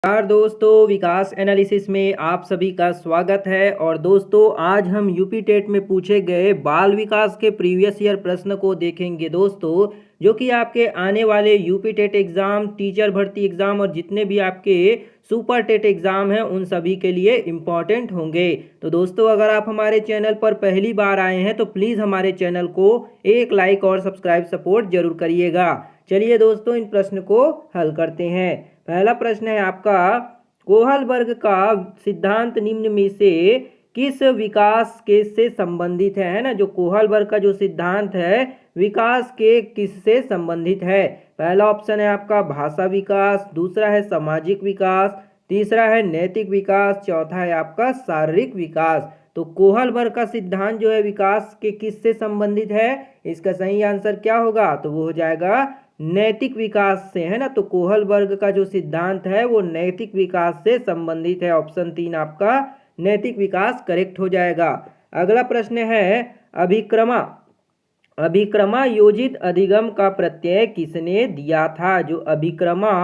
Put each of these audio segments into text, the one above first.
नमस्कार दोस्तों, विकास एनालिसिस में आप सभी का स्वागत है। और दोस्तों, आज हम यूपी टेट में पूछे गए बाल विकास के प्रीवियस ईयर प्रश्न को देखेंगे दोस्तों, जो कि आपके आने वाले यूपी टेट एग्ज़ाम, टीचर भर्ती एग्ज़ाम और जितने भी आपके सुपर टेट एग्ज़ाम हैं उन सभी के लिए इम्पॉर्टेंट होंगे। तो दोस्तों, अगर आप हमारे चैनल पर पहली बार आए हैं तो प्लीज़ हमारे चैनल को एक लाइक और सब्सक्राइब सपोर्ट जरूर करिएगा। चलिए दोस्तों, इन प्रश्न को हल करते हैं। पहला प्रश्न है आपका, कोहलबर्ग का सिद्धांत निम्न में से किस विकास के से संबंधित है ना। जो कोहलबर्ग का जो सिद्धांत है विकास के किस से संबंधित है। पहला ऑप्शन है आपका भाषा विकास, दूसरा है सामाजिक विकास, तीसरा है नैतिक विकास, चौथा है आपका शारीरिक विकास। तो कोहलबर्ग का सिद्धांत जो है विकास के किस से संबंधित है, इसका सही आंसर क्या होगा, तो वो हो जाएगा नैतिक विकास से, है ना। तो कोहलबर्ग का जो सिद्धांत है वो नैतिक विकास से संबंधित है। ऑप्शन 3 आपका नैतिक विकास करेक्ट हो जाएगा। अगला प्रश्न है, अभिक्रमा अभिक्रमा योजित अधिगम का प्रत्यय किसने दिया था। जो अभिक्रमा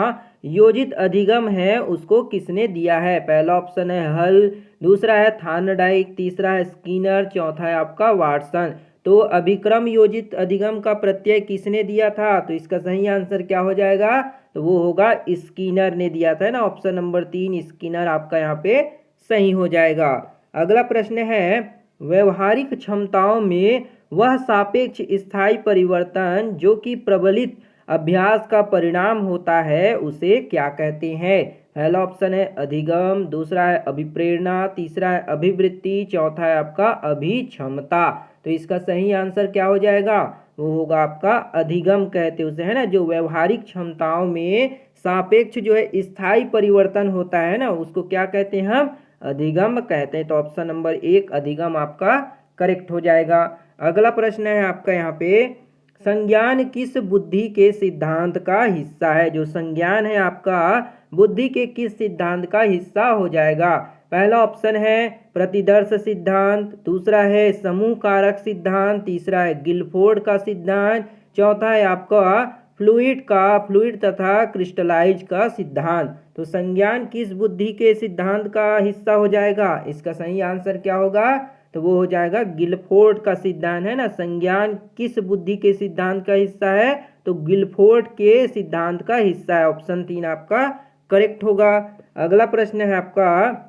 योजित अधिगम है उसको किसने दिया है। पहला ऑप्शन है हल, दूसरा है थार्नडाइक, तीसरा है स्किनर, चौथा है आपका वाटसन। तो अभिक्रम योजित अधिगम का प्रत्यय किसने दिया था, तो इसका सही आंसर क्या हो जाएगा, तो वो होगा स्किनर ने दिया था ना। ऑप्शन नंबर 3 स्किनर आपका यहाँ पे सही हो जाएगा। अगला प्रश्न है, व्यवहारिक क्षमताओं में वह सापेक्ष स्थायी परिवर्तन जो कि प्रबलित अभ्यास का परिणाम होता है उसे क्या कहते हैं। पहला ऑप्शन है अधिगम, दूसरा है अभिप्रेरणा, तीसरा है अभिवृत्ति, चौथा है आपका अभिक्षमता। तो इसका सही आंसर क्या हो जाएगा, वो होगा आपका अधिगम कहते उसे, है ना। जो व्यवहारिक क्षमताओं में सापेक्ष जो है स्थायी परिवर्तन होता है ना उसको क्या कहते हैं, हम अधिगम कहते हैं। तो ऑप्शन नंबर 1 अधिगम आपका करेक्ट हो जाएगा। अगला प्रश्न है आपका यहाँ पे, संज्ञान किस बुद्धि के सिद्धांत का हिस्सा है। जो संज्ञान है आपका बुद्धि के किस सिद्धांत का हिस्सा हो जाएगा। पहला ऑप्शन है प्रतिदर्श सिद्धांत, दूसरा है समूह कारक सिद्धांत, तीसरा है गिलफोर्ड का सिद्धांत, चौथा है आपका फ्लूइड तथा क्रिस्टलाइज का सिद्धांत। तो संज्ञान किस बुद्धि के सिद्धांत का हिस्सा हो जाएगा, इसका सही आंसर क्या होगा, तो वो हो जाएगा गिलफोर्ड का सिद्धांत, है ना। संज्ञान किस बुद्धि के सिद्धांत का हिस्सा है, तो गिलफोर्ड के सिद्धांत का हिस्सा है। ऑप्शन 3 आपका करेक्ट होगा। अगला प्रश्न है आपका,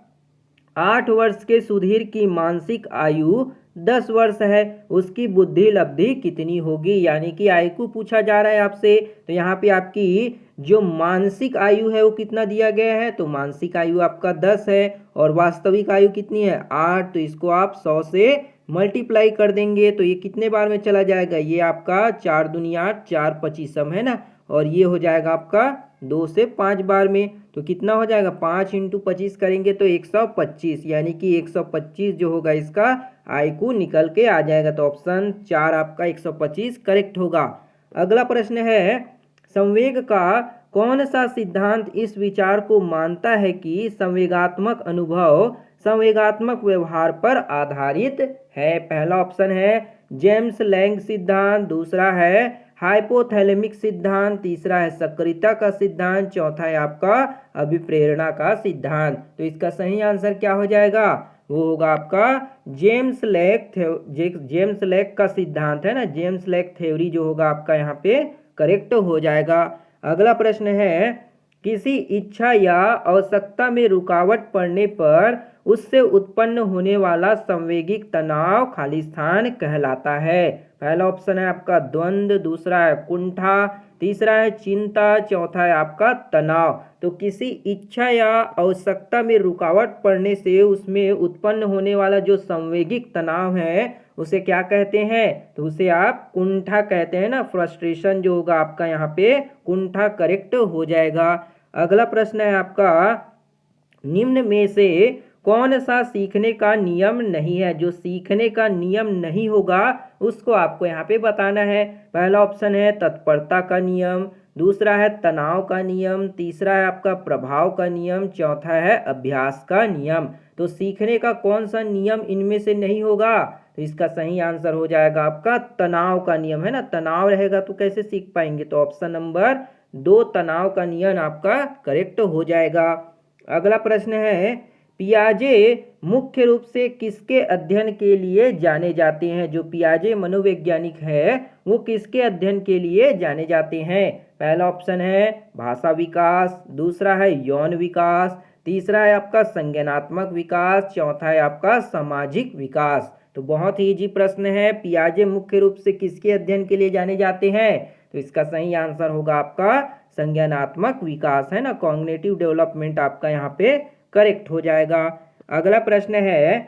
8 वर्ष के सुधीर की मानसिक आयु 10 वर्ष है, उसकी बुद्धि लब्धि कितनी होगी। यानी कि आयु पूछा जा रहा है आपसे, तो यहाँ पे आपकी जो मानसिक आयु है वो कितना दिया गया है, तो मानसिक आयु आपका 10 है और वास्तविक आयु कितनी है 8। तो इसको आप 100 से मल्टीप्लाई कर देंगे तो ये कितने बार में चला जाएगा, ये आपका 4 दूनी 8, 4 पचीसम, है ना। और ये हो जाएगा आपका 2 से 5 बार में, तो कितना हो जाएगा 5 × 25 करेंगे तो 125, यानी कि 125 जो होगा इसका आईक्यू निकल के आ जाएगा। तो ऑप्शन 4 आपका 125 करेक्ट होगा। अगला प्रश्न है, संवेग का कौन सा सिद्धांत इस विचार को मानता है कि संवेगात्मक अनुभव संवेगात्मक व्यवहार पर आधारित है। पहला ऑप्शन है जेम्स लैंग सिद्धांत, दूसरा है हाइपोथैलेमिक सिद्धांत, तीसरा है सक्रियता का सिद्धांत, चौथा है आपका अभिप्रेरणा का सिद्धांत। तो इसका सही आंसर क्या हो जाएगा, वो होगा आपका जेम्स लैंग का सिद्धांत, है ना। जेम्स लैंग थ्योरी जो होगा आपका यहाँ पे करेक्ट हो जाएगा। अगला प्रश्न है, किसी इच्छा या आवश्यकता में रुकावट पड़ने पर उससे उत्पन्न होने वाला संवेगिक तनाव खाली स्थान कहलाता है। पहला ऑप्शन है आपका द्वंद्व, दूसरा है कुंठा, तीसरा है चिंता, चौथा है आपका तनाव। तो किसी इच्छा या आवश्यकता में रुकावट पड़ने से उसमें उत्पन्न होने वाला जो संवेगिक तनाव है उसे क्या कहते हैं, तो उसे आप कुंठा कहते हैं ना। फ्रस्ट्रेशन जो होगा आपका यहाँ पे कुंठा करेक्ट हो जाएगा। अगला प्रश्न है आपका, निम्न में से कौन सा सीखने का नियम नहीं है। जो सीखने का नियम नहीं होगा उसको आपको यहाँ पे बताना है। पहला ऑप्शन है तत्परता का नियम, दूसरा है तनाव का नियम, तीसरा है आपका प्रभाव का नियम, चौथा है अभ्यास का नियम। तो सीखने का कौन सा नियम इनमें से नहीं होगा, तो इसका सही आंसर हो जाएगा आपका तनाव का नियम, है ना। तनाव रहेगा तो कैसे सीख पाएंगे, तो ऑप्शन नंबर 2 तनाव का नियम आपका करेक्ट हो जाएगा। अगला प्रश्न है, पियाजे मुख्य रूप से किसके अध्ययन के लिए जाने जाते हैं? जो पियाजे मनोवैज्ञानिक है वो किसके अध्ययन के लिए जाने जाते हैं? पहला ऑप्शन है भाषा विकास, दूसरा है यौन विकास, तीसरा है आपका संज्ञानात्मक विकास, चौथा है आपका सामाजिक विकास। तो बहुत ही इजी प्रश्न है, पियाजे मुख्य रूप से किसके अध्ययन के लिए जाने जाते हैं? तो इसका सही आंसर होगा आपका संज्ञानात्मक विकास, है ना, कॉग्निटिव डेवलपमेंट आपका यहाँ पे करेक्ट हो जाएगा। अगला प्रश्न है,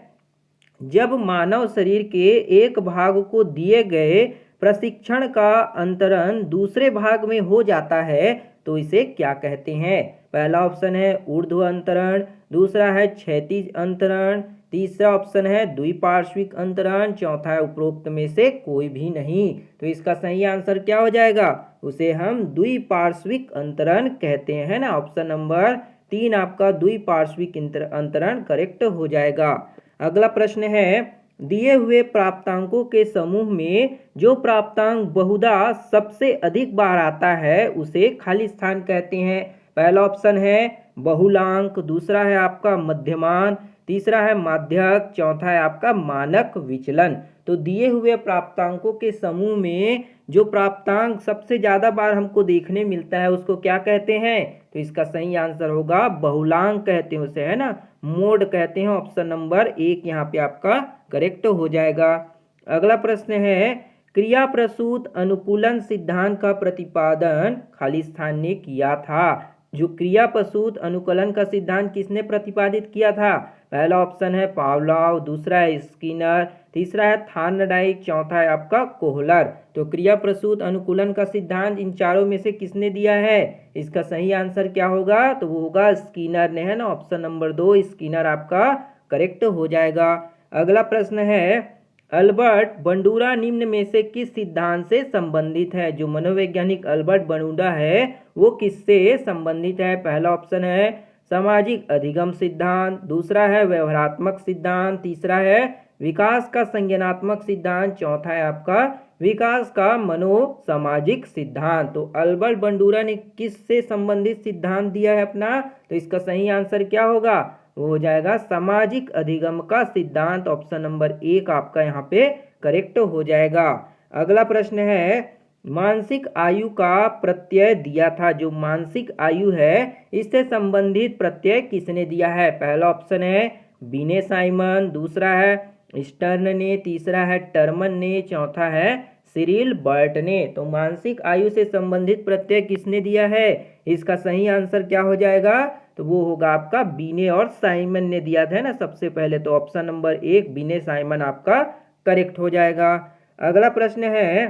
जब मानव शरीर के एक भाग को दिए गए प्रशिक्षण का अंतरण दूसरे भाग में हो जाता है तो इसे क्या कहते हैं? पहला ऑप्शन है ऊर्ध्व अंतरण, दूसरा है क्षैतिज अंतरण, तीसरा ऑप्शन है द्विपार्श्विक अंतरण, चौथा है उपरोक्त में से कोई भी नहीं। तो इसका सही आंसर क्या हो जाएगा? उसे हम द्विपार्श्विक अंतरण कहते हैं, है ना। ऑप्शन नंबर 3 आपका द्विपार्श्विक अंतरण करेक्ट हो जाएगा। अगला प्रश्न है, दिए हुए प्राप्तांकों के समूह में जो प्राप्तांक बहुधा सबसे अधिक बार आता है उसे खाली स्थान कहते हैं। पहला ऑप्शन है बहुलांक, दूसरा है आपका मध्यमान, तीसरा है माध्यक, चौथा है आपका मानक विचलन। तो दिए हुए प्राप्तांकों के समूह में जो प्राप्तांक सबसे ज्यादा बार हमको देखने मिलता है उसको क्या कहते हैं? तो इसका सही आंसर होगा बहुलांक कहते हैं उसे, है ना, मोड कहते हैं। ऑप्शन नंबर 1 यहाँ पे आपका करेक्ट हो जाएगा। अगला प्रश्न है, क्रिया प्रसूत अनुकूलन सिद्धांत का प्रतिपादन खाली स्थान ने किया था। जो क्रिया प्रसूत अनुकूलन का सिद्धांत किसने प्रतिपादित किया था? पहला ऑप्शन है पावलव, दूसरा है स्किनर, तीसरा है थार्नडाइक, चौथा है आपका कोहलर। तो क्रिया प्रसूत अनुकूलन का सिद्धांत इन चारों में से किसने दिया है? इसका सही आंसर क्या होगा? तो वो होगा स्किनर ने, है ना। ऑप्शन नंबर 2 स्किनर आपका करेक्ट हो जाएगा। अगला प्रश्न है, अल्बर्ट बंडूरा निम्न में से किस सिद्धांत से संबंधित है? जो मनोवैज्ञानिक अल्बर्ट बंडूरा है वो किससे संबंधित है? पहला ऑप्शन है सामाजिक अधिगम सिद्धांत, दूसरा है व्यवहारात्मक सिद्धांत, तीसरा है विकास का संज्ञानात्मक सिद्धांत, चौथा है आपका विकास का मनोसामाजिक सिद्धांत। तो अल्बर्ट बंडूरा ने किससे संबंधित सिद्धांत दिया है अपना? तो इसका सही आंसर क्या होगा? वो हो जाएगा सामाजिक अधिगम का सिद्धांत। ऑप्शन नंबर 1 आपका यहाँ पे करेक्ट हो जाएगा। अगला प्रश्न है, मानसिक आयु का प्रत्यय दिया था। जो मानसिक आयु है इससे संबंधित प्रत्यय किसने दिया है? पहला ऑप्शन है बीने साइमन, दूसरा है स्टर्न ने, तीसरा है टर्मन ने, चौथा है सिरिल बर्ट ने। तो मानसिक आयु से संबंधित प्रत्यय किसने दिया है? इसका सही आंसर क्या हो जाएगा? तो वो होगा आपका बीने और साइमन ने दिया था ना सबसे पहले। तो ऑप्शन नंबर 1 बीने साइमन आपका करेक्ट हो जाएगा। अगला प्रश्न है,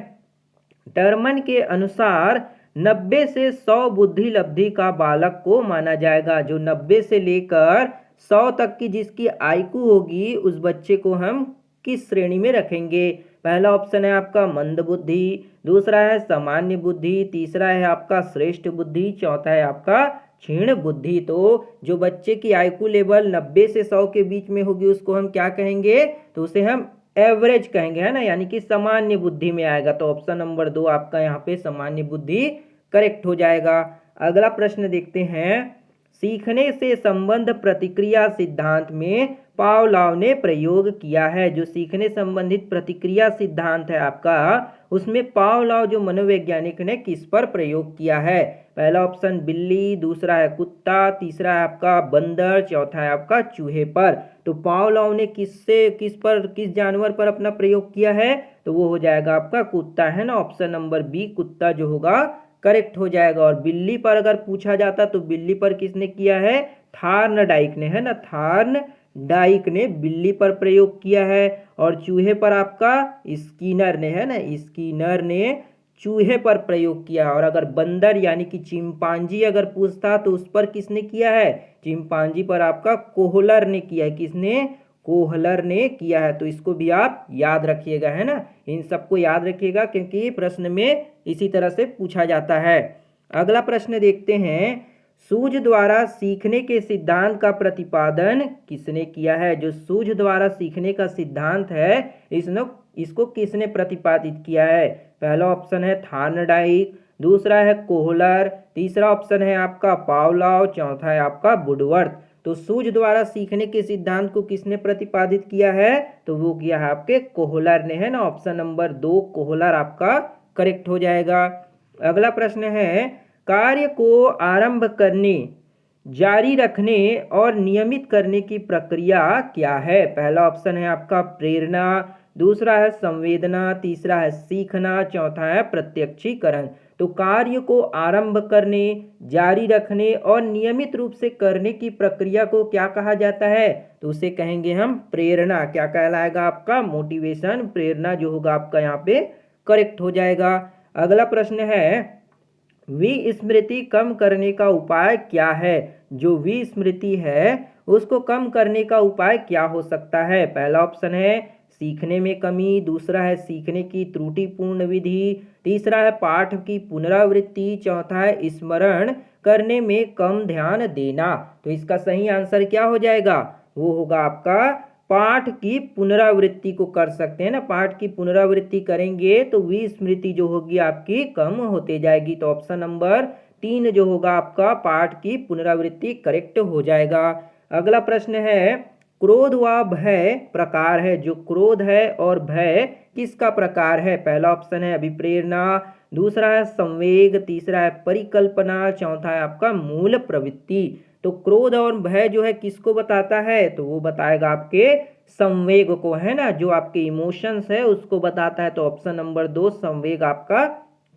टर्मन के अनुसार 90 से 100 बुद्धि लब्धि का बालक को माना जाएगा। जो 90 से लेकर 100 तक की जिसकी आयु होगी उस बच्चे को हम किस श्रेणी में रखेंगे? पहला ऑप्शन है आपका मंद बुद्धि, दूसरा है सामान्य बुद्धि, तीसरा है आपका श्रेष्ठ बुद्धि, चौथा है आपका क्षीण बुद्धि। तो जो बच्चे की आईक्यू लेवल 90 से 100 के बीच में होगी उसको हम क्या कहेंगे? तो उसे हम एवरेज कहेंगे, है ना, यानी कि सामान्य बुद्धि में आएगा। तो ऑप्शन नंबर 2 आपका यहाँ पे सामान्य बुद्धि करेक्ट हो जाएगा। अगला प्रश्न देखते हैं, सीखने से संबंध प्रतिक्रिया सिद्धांत में पावलव ने प्रयोग किया है। जो सीखने संबंधित प्रतिक्रिया सिद्धांत है आपका उसमें पावलव जो मनोवैज्ञानिक ने किस पर प्रयोग किया है? पहला ऑप्शन बिल्ली, दूसरा है कुत्ता, तीसरा है आपका बंदर, चौथा है आपका चूहे पर। तो पावलव ने किस जानवर पर अपना प्रयोग किया है? तो वो हो जाएगा आपका कुत्ता, है ना। ऑप्शन नंबर बी कुत्ता जो होगा करेक्ट हो जाएगा। और बिल्ली पर अगर पूछा जाता तो बिल्ली पर किसने किया है? थार्नडाइक ने, है ना, थार्नडाइक ने बिल्ली पर प्रयोग किया है। और चूहे पर आपका स्किनर ने, है ना, स्किनर ने चूहे पर प्रयोग किया। और अगर बंदर यानी कि चिंपांजी अगर पूछता तो उस पर किसने किया है? चिंपांजी पर आपका कोहलर ने किया है। किसने? कोहलर ने किया है। तो इसको भी आप याद रखिएगा, है ना, इन सबको याद रखिएगा क्योंकि प्रश्न में इसी तरह से पूछा जाता है। अगला प्रश्न देखते हैं, सूझ द्वारा सीखने के सिद्धांत का प्रतिपादन किसने किया है? जो सूझ द्वारा सीखने का सिद्धांत है इसको किसने प्रतिपादित किया है? पहला ऑप्शन है थार्नडाइक, दूसरा है कोहलर, तीसरा ऑप्शन है आपका पावलव, चौथा है आपका वुडवर्थ। तो सूझ द्वारा सीखने के सिद्धांत को किसने प्रतिपादित किया है? तो वो किया है आपके कोहलर ने, है ना। ऑप्शन नंबर 2 कोहलर आपका करेक्ट हो जाएगा। अगला प्रश्न है, कार्य को आरंभ करने, जारी रखने और नियमित करने की प्रक्रिया क्या है? पहला ऑप्शन है आपका प्रेरणा, दूसरा है संवेदना, तीसरा है सीखना, चौथा है प्रत्यक्षीकरण। तो कार्य को आरंभ करने, जारी रखने और नियमित रूप से करने की प्रक्रिया को क्या कहा जाता है? तो उसे कहेंगे हम प्रेरणा। क्या कहलाएगा आपका? मोटिवेशन। प्रेरणा जो होगा आपका यहाँ पे करेक्ट हो जाएगा। अगला प्रश्न है, विस्मृति कम करने का उपाय क्या है? जो विस्मृति है उसको कम करने का उपाय क्या हो सकता है? पहला ऑप्शन है सीखने में कमी, दूसरा है सीखने की त्रुटिपूर्ण विधि, तीसरा है पाठ की पुनरावृत्ति, चौथा है स्मरण करने में कम ध्यान देना। तो इसका सही आंसर क्या हो जाएगा? वो होगा आपका पाठ की पुनरावृत्ति को कर सकते हैं ना। पाठ की पुनरावृत्ति करेंगे तो विस्मृति जो होगी आपकी कम होते जाएगी। तो ऑप्शन नंबर 3 जो होगा आपका पाठ की पुनरावृत्ति करेक्ट हो जाएगा। अगला प्रश्न है, क्रोध व भय प्रकार है। जो क्रोध है और भय किसका प्रकार है? पहला ऑप्शन है अभिप्रेरणा, दूसरा है संवेग, तीसरा है परिकल्पना, चौथा है आपका मूल प्रवृत्ति। तो क्रोध और भय जो है किसको बताता है? तो वो बताएगा आपके संवेग को, है ना। जो आपके इमोशंस है उसको बताता है। तो ऑप्शन नंबर 2 संवेग आपका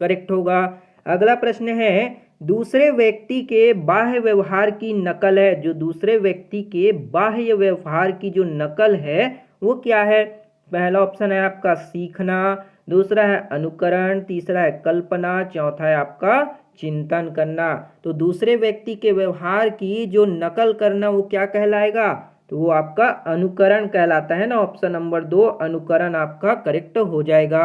करेक्ट होगा। अगला प्रश्न है, दूसरे व्यक्ति के बाह्य व्यवहार की नकल है। जो दूसरे व्यक्ति के बाह्य व्यवहार की जो नकल है वो क्या है? पहला ऑप्शन है आपका सीखना, दूसरा है अनुकरण, तीसरा है कल्पना, चौथा है आपका चिंतन करना। तो दूसरे व्यक्ति के व्यवहार की जो नकल करना वो क्या कहलाएगा? तो वो आपका अनुकरण कहलाता है ना। ऑप्शन नंबर 2 अनुकरण आपका करेक्ट हो जाएगा।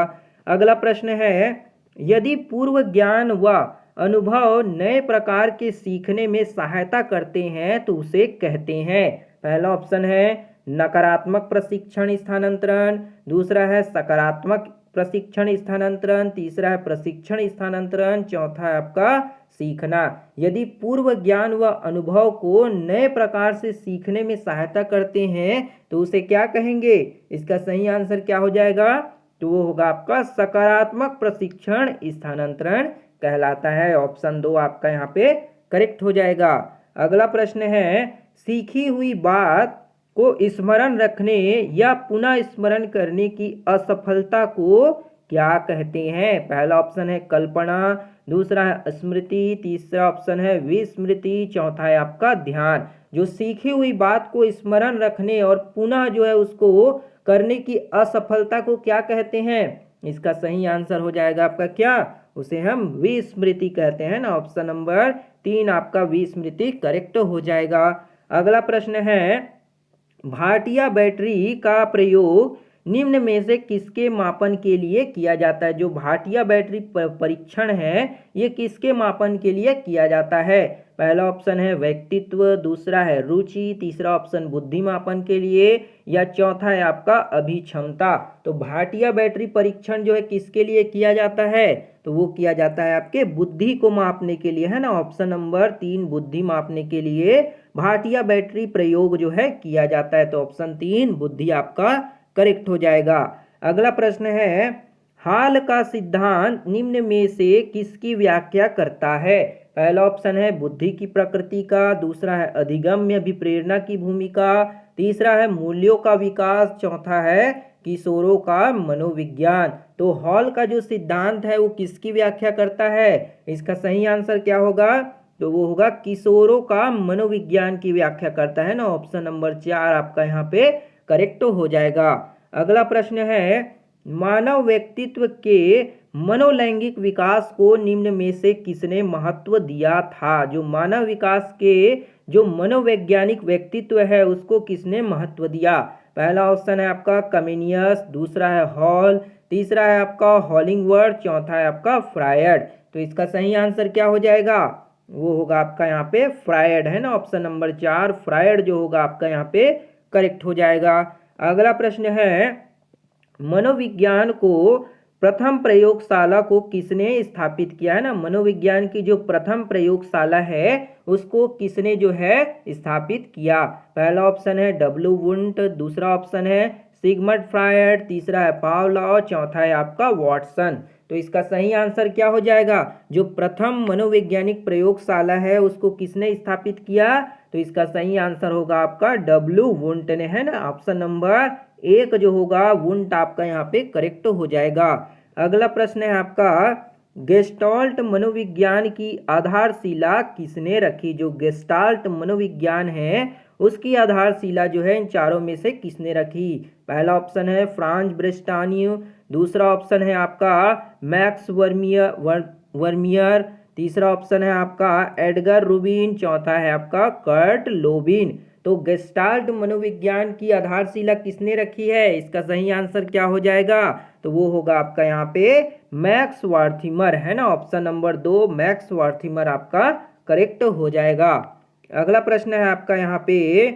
अगला प्रश्न है, यदि पूर्व ज्ञान व अनुभव नए प्रकार के सीखने में सहायता करते हैं तो उसे कहते हैं। पहला ऑप्शन है नकारात्मक प्रशिक्षण स्थानांतरण, दूसरा है सकारात्मक प्रशिक्षण स्थानांतरण, तीसरा है प्रशिक्षण स्थानांतरण, चौथा है आपका सीखना। यदि पूर्व ज्ञान व अनुभव को नए प्रकार से सीखने में सहायता करते हैं तो उसे क्या कहेंगे? इसका सही आंसर क्या हो जाएगा? तो वो होगा आपका सकारात्मक प्रशिक्षण स्थानांतरण कहलाता है। ऑप्शन 2 आपका यहाँ पे करेक्ट हो जाएगा। अगला प्रश्न है, सीखी हुई बात को स्मरण रखने या पुनः स्मरण करने की असफलता को क्या कहते हैं? पहला ऑप्शन है कल्पना, दूसरा है स्मृति, तीसरा ऑप्शन है विस्मृति, चौथा है आपका ध्यान। जो सीखी हुई बात को स्मरण रखने और पुनः जो है उसको करने की असफलता को क्या कहते हैं? इसका सही आंसर हो जाएगा आपका क्या? उसे हम विस्मृति कहते हैं ना। ऑप्शन नंबर 3 आपका विस्मृति करेक्ट हो जाएगा। अगला प्रश्न है, भाटिया बैटरी का प्रयोग निम्न में से किसके मापन के लिए किया जाता है? जो भाटिया बैटरी परीक्षण है ये किसके मापन के लिए किया जाता है? पहला ऑप्शन है व्यक्तित्व, दूसरा है रुचि, तीसरा ऑप्शन बुद्धि मापन के लिए, या चौथा है आपका अभिक्षमता। तो भाटिया बैटरी परीक्षण जो है किसके लिए किया जाता है? तो वो किया जाता है आपके बुद्धि को मापने के लिए, है ना। ऑप्शन नंबर 3 बुद्धि मापने के लिए भाटिया बैटरी प्रयोग जो है किया जाता है। तो ऑप्शन 3 बुद्धि आपका करेक्ट हो जाएगा। अगला प्रश्न है, हाल का सिद्धांत निम्न में से किसकी व्याख्या करता है? पहला ऑप्शन है बुद्धि की प्रकृति का, दूसरा है अधिगम्य अभिप्रेरणा की भूमिका, तीसरा है मूल्यों का विकास, चौथा है किशोरों का मनोविज्ञान। तो हॉल का जो सिद्धांत है वो किसकी व्याख्या करता है? इसका सही आंसर क्या होगा? तो वो होगा किशोरों का मनोविज्ञान की व्याख्या करता है ना। ऑप्शन नंबर 4 आपका यहाँ पे करेक्ट हो जाएगा। अगला प्रश्न है, मानव व्यक्तित्व के मनोलैंगिक विकास को निम्न में से किसने महत्व दिया था? जो मानव विकास के जो मनोवैज्ञानिक व्यक्तित्व है उसको किसने महत्व दिया? पहला ऑप्शन है आपका कमेनियस, दूसरा है हॉल, तीसरा है आपका हॉलिंगवर्थ, चौथा है आपका फ्रायड। तो इसका सही आंसर क्या हो जाएगा? वो होगा आपका यहाँ पे फ्रायड, है ना। ऑप्शन नंबर 4 फ्रायड जो होगा आपका यहाँ पे करेक्ट हो जाएगा। अगला प्रश्न है, मनोविज्ञान को प्रथम प्रयोगशाला को किसने स्थापित किया है ना, मनोविज्ञान की जो प्रथम प्रयोगशाला है उसको किसने जो है स्थापित किया। पहला ऑप्शन है डब्ल्यू वुंट, दूसरा ऑप्शन है सिगमंड फ्रायड, तीसरा है पावलव, चौथा है आपका वॉटसन। तो इसका सही आंसर क्या हो जाएगा, जो प्रथम मनोवैज्ञानिक प्रयोगशाला है उसको किसने स्थापित किया, तो इसका सही आंसर होगा आपका डब्ल्यू वुंट ने, है ना। ऑप्शन नंबर 1 जो होगा वुंट आपका यहाँ पे करेक्ट हो जाएगा। अगला प्रश्न है आपका, गेस्टाल्ट मनोविज्ञान की आधारशिला किसने रखी। जो गेस्टाल्ट मनोविज्ञान है उसकी आधारशिला जो है इन चारों में से किसने रखी। पहला ऑप्शन है फ्रांज ब्रेस्टानियो, दूसरा ऑप्शन है आपका मैक्स वर्मियर, तीसरा ऑप्शन है आपका एडगर रूबिन, चौथा है आपका कर्ट लोबिन। तो गेस्टाल्ट मनोविज्ञान की आधारशिला किसने रखी है, इसका सही आंसर क्या हो जाएगा, तो वो होगा आपका यहाँ पे मैक्स वार्थिमर, है ना। ऑप्शन नंबर 2 मैक्स वार्थिमर आपका करेक्ट हो जाएगा। अगला प्रश्न है आपका यहाँ पे,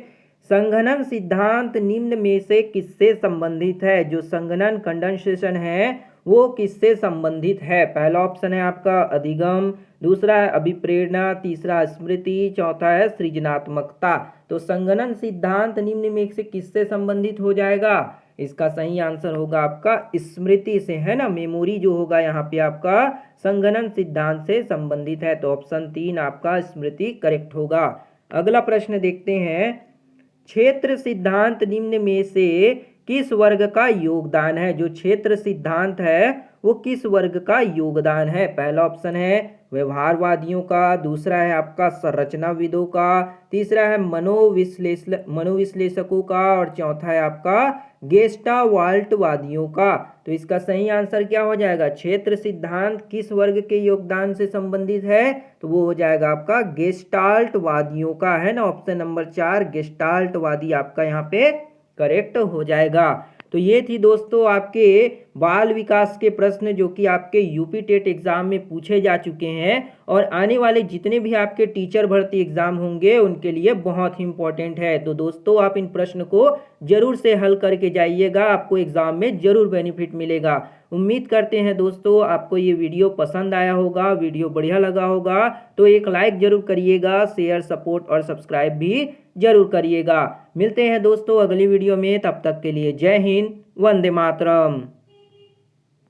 संघनन सिद्धांत निम्न में से किससे संबंधित है। जो संघनन कंडेंसेशन है वो किससे संबंधित है। पहला ऑप्शन है आपका अधिगम, दूसरा है अभिप्रेरणा, तीसरा स्मृति, चौथा है सृजनात्मकता। तो संघनन सिद्धांत निम्न में से किससे संबंधित हो जाएगा, इसका सही आंसर होगा आपका स्मृति से, है ना। मेमोरी जो होगा यहाँ पे आपका संघनन सिद्धांत से संबंधित है। तो ऑप्शन 3 आपका स्मृति करेक्ट होगा। अगला प्रश्न देखते हैं, क्षेत्र सिद्धांत निम्न में से किस वर्ग का योगदान है। जो क्षेत्र सिद्धांत है वो किस वर्ग का योगदान है। पहला ऑप्शन है व्यवहारवादियों का, दूसरा है आपका संरचनाविदों का, तीसरा है मनोविश्लेषकों का और चौथा है आपका गेस्टावाल्टवादियों का। तो इसका सही आंसर क्या हो जाएगा, क्षेत्र सिद्धांत किस वर्ग के योगदान से संबंधित है, तो वो हो जाएगा आपका गेस्टाल्टवादियों का, है ना। ऑप्शन नंबर 4 गेस्टाल्टवादी आपका यहाँ पे करेक्ट हो जाएगा। तो ये थी दोस्तों आपके बाल विकास के प्रश्न जो कि आपके यूपी टेट एग्जाम में पूछे जा चुके हैं और आने वाले जितने भी आपके टीचर भर्ती एग्जाम होंगे उनके लिए बहुत ही इंपॉर्टेंट है। तो दोस्तों आप इन प्रश्न को जरूर से हल करके जाइएगा, आपको एग्जाम में जरूर बेनिफिट मिलेगा। उम्मीद करते हैं दोस्तों आपको ये वीडियो पसंद आया होगा, वीडियो बढ़िया लगा होगा तो एक लाइक जरूर करिएगा, शेयर सपोर्ट और सब्सक्राइब भी जरूर करिएगा। मिलते हैं दोस्तों अगली वीडियो में, तब तक के लिए जय हिंद, वंदे मातरम।